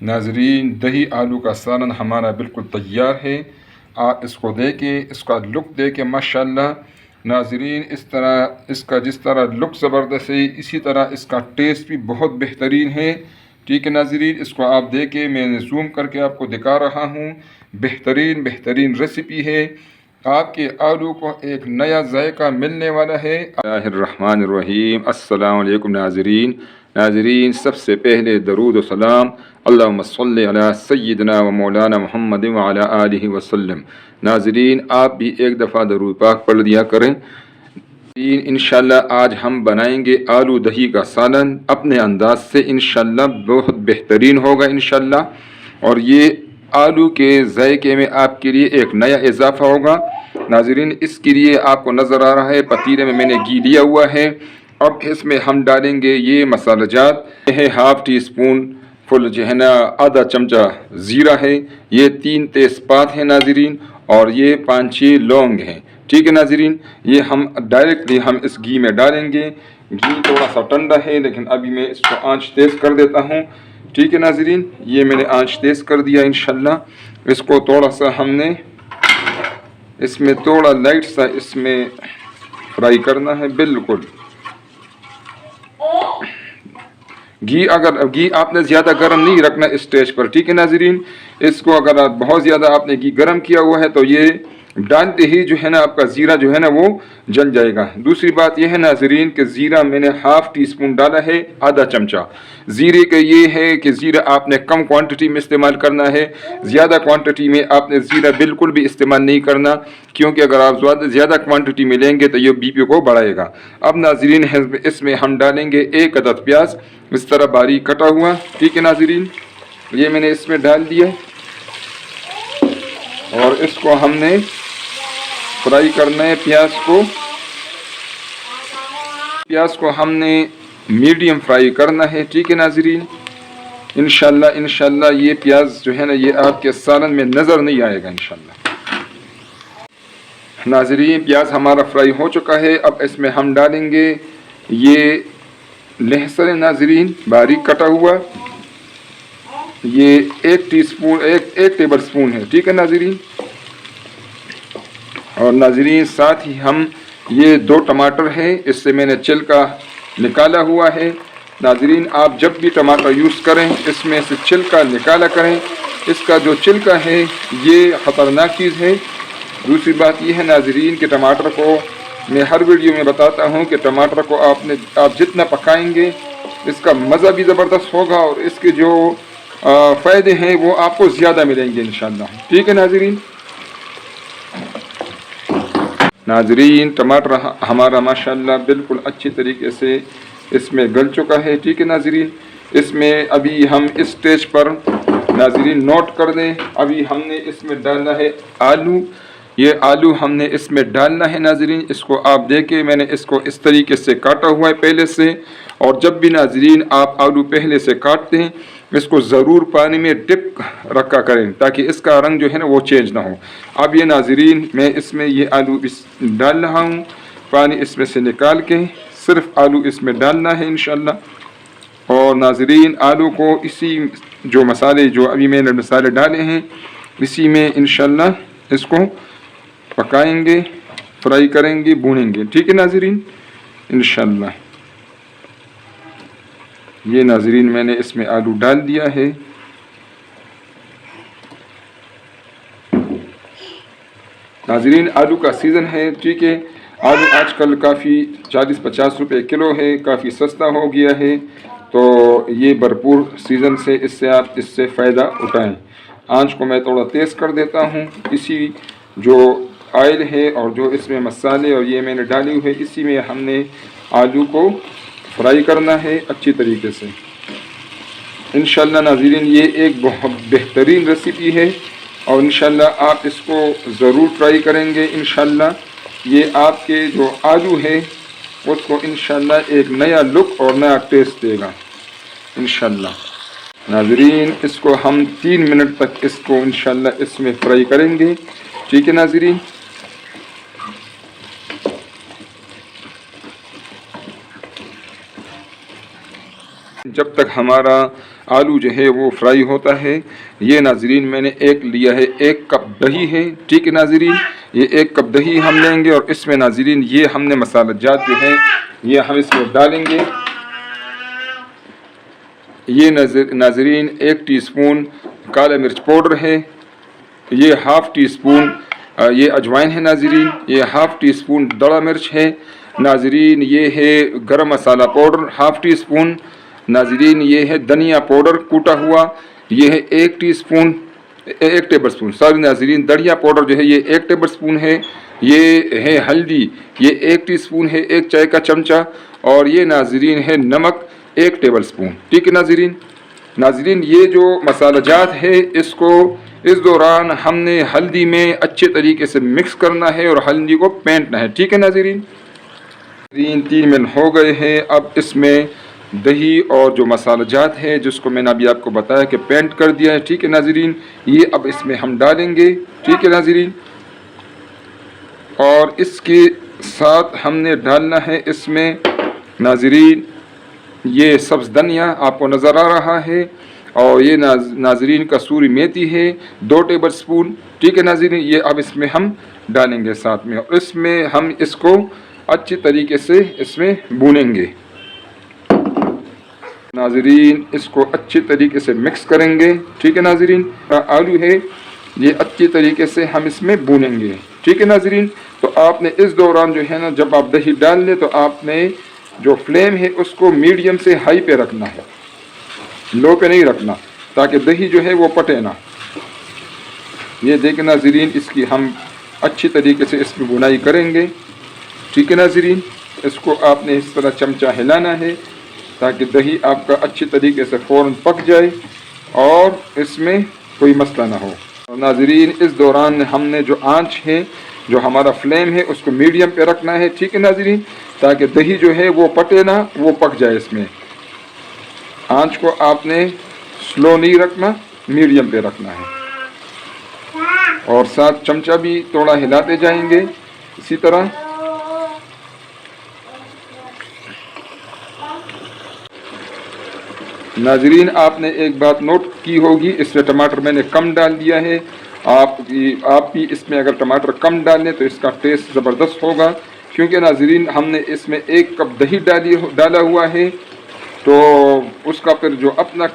नाजरीन, दही आलू का सालन हमारा बिल्कुल तैयार है। आप इसको देखें, इसका लुक देखें माशाल्लाह। नाजरीन, इस तरह इसका जिस तरह लुक ज़बरदस्त है, इसी तरह इसका टेस्ट भी बहुत बेहतरीन है। ठीक है नाजरीन, इसको आप देखें, मैंने जूम करके आपको दिखा रहा हूँ। बेहतरीन बेहतरीन रेसिपी है। आपके आलू को एक नया जायका मिलने वाला है। बिस्मिल्लाहिर्रहमानिर्रहीम। अस्सलाम वालेकुम नाजरीन। नाजरीन, सबसे पहले दरूद व सलाम अल्लाहुम्मा सल्लि अला सय्यिदना व मौलाना मुहम्मद व अला आलिहि वसल्लम। नाजरीन, आप भी एक दफ़ा दरूद पाक पढ़ दिया करें। इंशाल्लाह आज हम बनाएंगे आलू दही का सालन अपने अंदाज से। इंशाल्लाह बहुत बेहतरीन होगा इंशाल्लाह। और ये आलू के जायके में आपके लिए एक नया इजाफा होगा। नाजरीन, इसके लिए आपको नज़र आ रहा है पतीले में मैंने घी लिया हुआ है। अब इसमें हम डालेंगे ये मसाला जात है। हाफ़ टी स्पून फुल जो है ना, आधा चमचा ज़ीरा है। ये 3 तेज़पात हैं नाजरीन, और ये 5-6 लौंग हैं। ठीक है नाजरीन, ये हम डायरेक्टली हम इस घी में डालेंगे। घी थोड़ा सा ठंडा है, लेकिन अभी मैं इसको आंच तेज़ कर देता हूँ। ठीक है नाजरीन, ये मैंने आंच तेज़ कर दिया। इंशाल्लाह इसको थोड़ा सा हमने इसमें थोड़ा लाइट सा इसमें फ्राई करना है। बिल्कुल घी आपने ज़्यादा गर्म नहीं रखना इस स्टेज पर। ठीक है नाजरीन, इसको अगर आप बहुत ज़्यादा आपने घी गर्म किया हुआ है तो ये डालते ही जो है ना आपका ज़ीरा जो है ना वो जल जाएगा। दूसरी बात यह है नाजरीन कि ज़ीरा मैंने हाफ़ टी स्पून डाला है, आधा चमचा। ज़ीरे का ये है कि ज़ीरा आपने कम क्वांटिटी में इस्तेमाल करना है। ज़्यादा क्वांटिटी में आपने ज़ीरा बिल्कुल भी इस्तेमाल नहीं करना, क्योंकि अगर आप ज़्यादा क्वांटिटी में लेंगे तो ये बीपी को बढ़ाएगा। अब नाजरीन, इसमें हम डालेंगे 1 अदद प्याज इस तरह बारीक कटा हुआ। ठीक है नाजरीन, ये मैंने इसमें डाल दिया और इसको हमने फ्राई करना है। प्याज को हमने मीडियम फ्राई करना है। ठीक है नाजरीन, इंशाल्लाह ये प्याज जो है ना ये आपके सालन में नज़र नहीं आएगा इंशाल्लाह। नाजरीन, प्याज हमारा फ्राई हो चुका है। अब इसमें हम डालेंगे ये लहसुन नाजरीन बारीक कटा हुआ। ये 1 टेबल स्पून है। ठीक है नाजरीन, और नाजरीन साथ ही हम ये 2 टमाटर हैं, इससे मैंने छिलका निकाला हुआ है। नाजरीन, आप जब भी टमाटर यूज़ करें इसमें से छिलका निकाला करें। इसका जो छिलका है ये ख़तरनाक चीज़ है। दूसरी बात यह है नाजरीन कि टमाटर को मैं हर वीडियो में बताता हूँ कि टमाटर को आप जितना पकाएंगे इसका मज़ा भी ज़बरदस्त होगा, और इसके जो फ़ायदे हैं वो आपको ज़्यादा मिलेंगे इंशाल्लाह। ठीक है नाजरीन, टमाटर हमारा माशाल्लाह बिल्कुल अच्छी तरीके से इसमें गल चुका है। ठीक है नाजरीन, इसमें अभी हम इस स्टेज पर नाजरीन नोट कर दें, अभी हमने इसमें डालना है आलू। ये आलू हमने इसमें डालना है नाजरीन। इसको आप देखें, मैंने इसको इस तरीके से काटा हुआ है पहले से। और जब भी नाजरीन आप आलू पहले से काटते हैं इसको ज़रूर पानी में डिप रखा करें, ताकि इसका रंग जो है ना वो चेंज ना हो। अब ये नाजरीन मैं इसमें ये आलू डाल रहा हूँ, पानी इसमें से निकाल के सिर्फ आलू इसमें डालना है इंशाल्लाह। और नाजरीन, आलू को इसी जो मसाले जो अभी मैंने मसाले डाले हैं इसी में इंशाल्लाह इसको पकाएंगे, फ्राई करेंगे, भूनेंगे। ठीक है नाजरीन, इंशाल्लाह। ये नाजरीन मैंने इसमें आलू डाल दिया है। नाजरीन, आलू का सीज़न है। ठीक है, आलू आजकल काफ़ी 40-50 रुपये किलो है, काफ़ी सस्ता हो गया है। तो ये भरपूर सीज़न से इससे फ़ायदा उठाएं। आंच को मैं थोड़ा तेज़ कर देता हूँ। इसी जो ऑयल है और जो इसमें मसाले और ये मैंने डाली हुई है, इसी में हमने आलू को फ्राई करना है अच्छी तरीके से इंशाल्लाह। नाज़रीन, ये एक बहुत बेहतरीन रेसिपी है और इंशाल्लाह आप इसको ज़रूर ट्राई करेंगे। इंशाल्लाह ये आपके जो आलू है उसको इंशाल्लाह एक नया लुक और नया टेस्ट देगा इंशाल्लाह। नाज़रीन, इसको हम 3 मिनट तक इसको इंशाल्लाह इसमें फ्राई करेंगे। ठीक है नाज़रीन, जब तक हमारा आलू जो है वो फ्राई होता है। ये नाजरीन मैंने एक लिया है, 1 कप दही है, ठीक है नाजरीन। ये 1 कप दही हम लेंगे और इसमें नाजरीन ये हमने मसाला जात जो है ये हम इसमें डालेंगे। ये नाजरीन 1 टीस्पून काला मिर्च पाउडर है, ये हाफ़ टी स्पून ये अजवाइन है नाजरीन, ये हाफ़ टी स्पून दड़ा मिर्च है नाजरीन, ये है गरम मसाला पाउडर हाफ़ टी स्पून नाजरीन, ये है धनिया पाउडर कूटा हुआ, ये है 1 टेबल स्पून सॉरी नाजरीन, धनिया पाउडर जो है ये 1 टेबल स्पून है, ये है हल्दी, ये 1 टीस्पून है, 1 चाय का चमचा, और ये नाजरीन है नमक 1 टेबल स्पून, ठीक है नाजरीन। नाजरीन ये जो मसाला जात है इसको इस दौरान हमने हल्दी में अच्छे तरीके से मिक्स करना है और हल्दी को पेंटना है, ठीक है नाजरीन। 3 मिनट हो गए हैं। अब इसमें दही और जो मसाला जात है जिसको मैंने अभी आपको बताया कि पेंट कर दिया है, ठीक है नाजरीन, ये अब इसमें हम डालेंगे, ठीक है नाजरीन। और इसके साथ हमने डालना है इसमें नाजरीन ये सब्ज़ धनिया आपको नज़र आ रहा है, और ये नाजरीन कसूरी मेथी है 2 टेबल स्पून, ठीक है नाजरीन। ये अब इसमें हम डालेंगे साथ में, और इसमें हम इसको अच्छी तरीके से इसमें भूनेंगे नाजरीन, इसको अच्छी तरीके से मिक्स करेंगे, ठीक है नाजरीन। आलू है ये अच्छी तरीके से हम इसमें भूनेंगे, ठीक है नाजरीन। तो आपने इस दौरान जो है ना, जब आप दही डाल लें तो आपने जो फ्लेम है उसको मीडियम से हाई पे रखना है, लो पे नहीं रखना, ताकि दही जो है वो पटे ना। ये देखें नाजरीन, इसकी हम अच्छी तरीके से इसकी बुनाई करेंगे, ठीक है नाजरीन। इसको आपने इस तरह चमचा हिलाना है ताकि दही आपका अच्छी तरीके से फ़ौरन पक जाए और इसमें कोई मसला ना हो। और नाजरीन इस दौरान हमने जो आँच है, जो हमारा फ्लेम है उसको मीडियम पे रखना है, ठीक है नाजरीन, ताकि दही जो है वो पटे ना, वो पक जाए। इसमें आँच को आपने स्लो नहीं रखना, मीडियम पे रखना है, और साथ चमचा भी थोड़ा हिलाते जाएंगे इसी तरह। नाजरीन आपने एक बात नोट की होगी, इसमें टमाटर मैंने कम डाल दिया है। आप भी इसमें अगर टमाटर कम डालें तो इसका टेस्ट ज़बरदस्त होगा, क्योंकि नाजरीन हमने इसमें 1 कप दही डाला हुआ है, तो उसका फिर जो अपना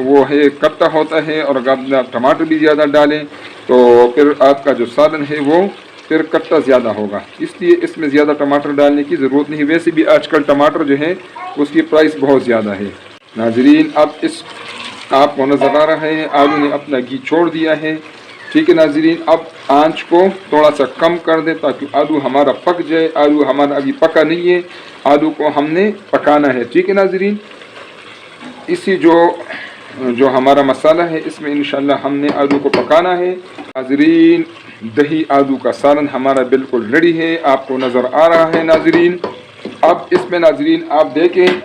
वो है कट्टा होता है, और अगर आप टमाटर भी ज़्यादा डालें तो फिर आपका जो सालन है वो फिर कट्टा ज़्यादा होगा, इसलिए इसमें ज़्यादा टमाटर डालने की ज़रूरत नहीं। वैसे भी आजकल टमाटर जो है उसकी प्राइस बहुत ज़्यादा है नाजरीन। अब इस आपको नज़र आ रहा है आलू ने अपना घी छोड़ दिया है, ठीक है नाजरीन। अब आंच को थोड़ा सा कम कर दे ताकि आलू हमारा पक जाए। आलू हमारा अभी पका नहीं है, आलू को हमने पकाना है, ठीक है नाजरीन। इसी जो हमारा मसाला है इसमें इंशाल्लाह हमने आलू को पकाना है नाजरीन। दही आलू का सालन हमारा बिल्कुल रेडी है, आपको नज़र आ रहा है नाजरीन। अब इसमें नाजरीन आप देखें,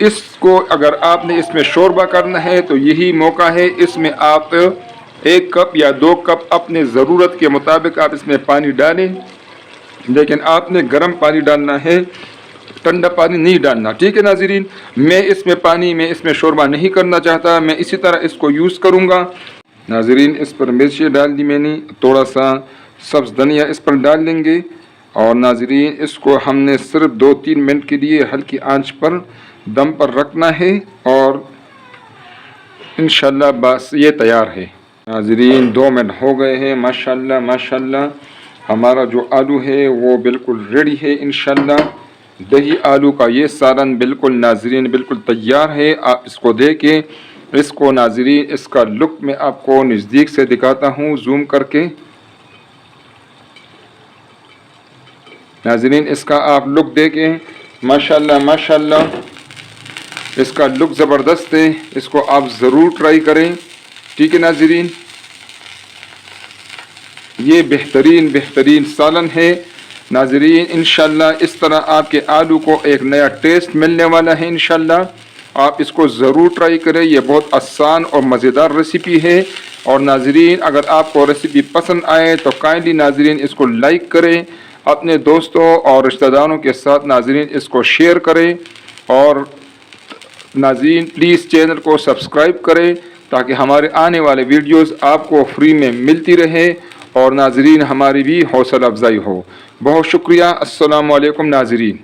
इसको अगर आपने इसमें शोरबा करना है तो यही मौका है। इसमें आप 1 कप या 2 कप अपने ज़रूरत के मुताबिक आप इसमें पानी डालें, लेकिन आपने गर्म पानी डालना है, ठंडा पानी नहीं डालना, ठीक है नाजरीन। मैं इसमें शोरबा नहीं करना चाहता, मैं इसी तरह इसको यूज़ करूँगा नाजरीन। इस पर मिर्ची डाल दी मैंने, थोड़ा सा सब्ज़ धनिया इस पर डाल लेंगे, और नाजरीन इसको हमने सिर्फ 2-3 मिनट के लिए हल्की आंच पर दम पर रखना है, और इंशाल्लाह बस ये तैयार है नाजरीन। 2 मिनट हो गए हैं, माशाल्लाह माशाल्लाह हमारा जो आलू है वो बिल्कुल रेडी है इंशाल्लाह। दही आलू का ये सालन बिल्कुल नाजरीन बिल्कुल तैयार है। आप इसको देखें, इसको नाजरीन इसका लुक मैं आपको नज़दीक से दिखाता हूँ जूम करके। नाजरीन इसका आप लुक देखें, माशाल्लाह माशाल्लाह इसका लुक ज़बरदस्त है। इसको आप ज़रूर ट्राई करें, ठीक है नाजरीन। ये बेहतरीन सालन है नाजरीन। इंशाल्लाह इस तरह आपके आलू को एक नया टेस्ट मिलने वाला है इंशाल्लाह। आप इसको ज़रूर ट्राई करें, ये बहुत आसान और मज़ेदार रेसिपी है। और नाजरीन अगर आपको रेसिपी पसंद आए तो काइंडली नाजरीन इसको लाइक करें, अपने दोस्तों और रिश्तेदारों के साथ नाजरीन इसको शेयर करें, और नाज़रीन प्लीज़ चैनल को सब्सक्राइब करें ताकि हमारे आने वाले वीडियोस आपको फ्री में मिलती रहे और नाज़रीन हमारी भी हौसला अफजाई हो। बहुत शुक्रिया। अस्सलामु अलैकुम नाज़रीन।